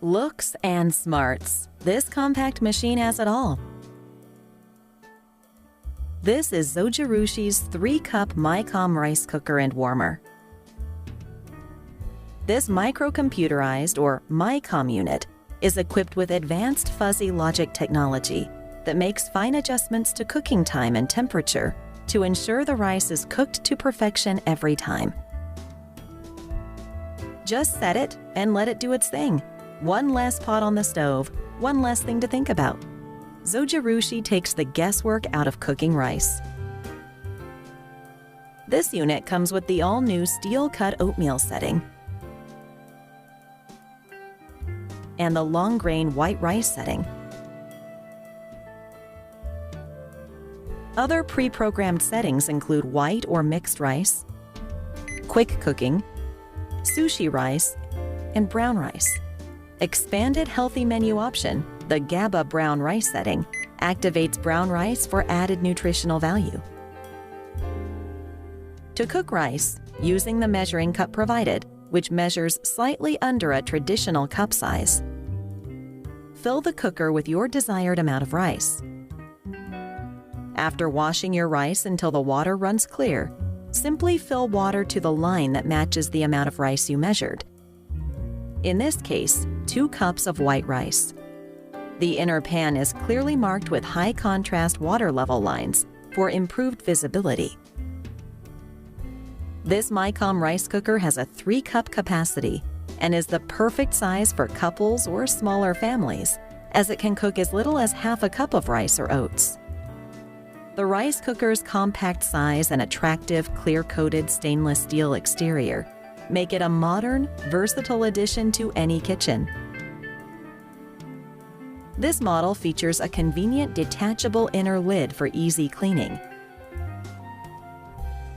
Looks and smarts. This compact machine has it all. This is Zojirushi's 3-cup Micom Rice Cooker and Warmer. This microcomputerized, or Micom unit, is equipped with advanced fuzzy logic technology that makes fine adjustments to cooking time and temperature to ensure the rice is cooked to perfection every time. Just set it and let it do its thing. One less pot on the stove, one less thing to think about. Zojirushi takes the guesswork out of cooking rice. This unit comes with the all-new steel-cut oatmeal setting and the long-grain white rice setting. Other pre-programmed settings include white or mixed rice, quick cooking, sushi rice, and brown rice. Expanded healthy menu option, the GABA brown rice setting, activates brown rice for added nutritional value. To cook rice, using the measuring cup provided, which measures slightly under a traditional cup size. Fill the cooker with your desired amount of rice. After washing your rice until the water runs clear, simply fill water to the line that matches the amount of rice you measured. In this case, 2 cups of white rice. The inner pan is clearly marked with high contrast water level lines for improved visibility. This Micom rice cooker has a 3-cup capacity and is the perfect size for couples or smaller families, as it can cook as little as half a cup of rice or oats. The rice cooker's compact size and attractive clear-coated stainless steel exterior make it a modern, versatile addition to any kitchen. This model features a convenient detachable inner lid for easy cleaning.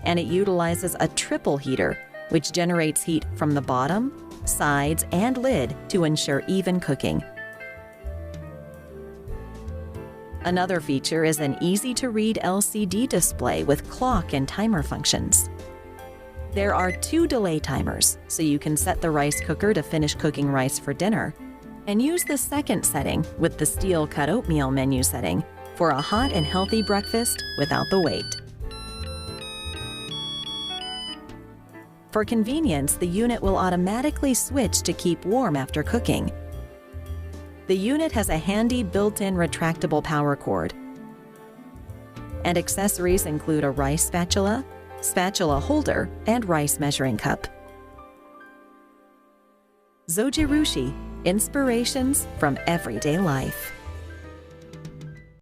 And it utilizes a triple heater, which generates heat from the bottom, sides, and lid to ensure even cooking. Another feature is an easy-to-read LCD display with clock and timer functions. There are 2 delay timers, so you can set the rice cooker to finish cooking rice for dinner, and use the second setting with the steel-cut oatmeal menu setting for a hot and healthy breakfast without the wait. For convenience, the unit will automatically switch to keep warm after cooking. The unit has a handy built-in retractable power cord, and accessories include a rice spatula, spatula holder, and rice measuring cup. Zojirushi, inspirations from everyday life.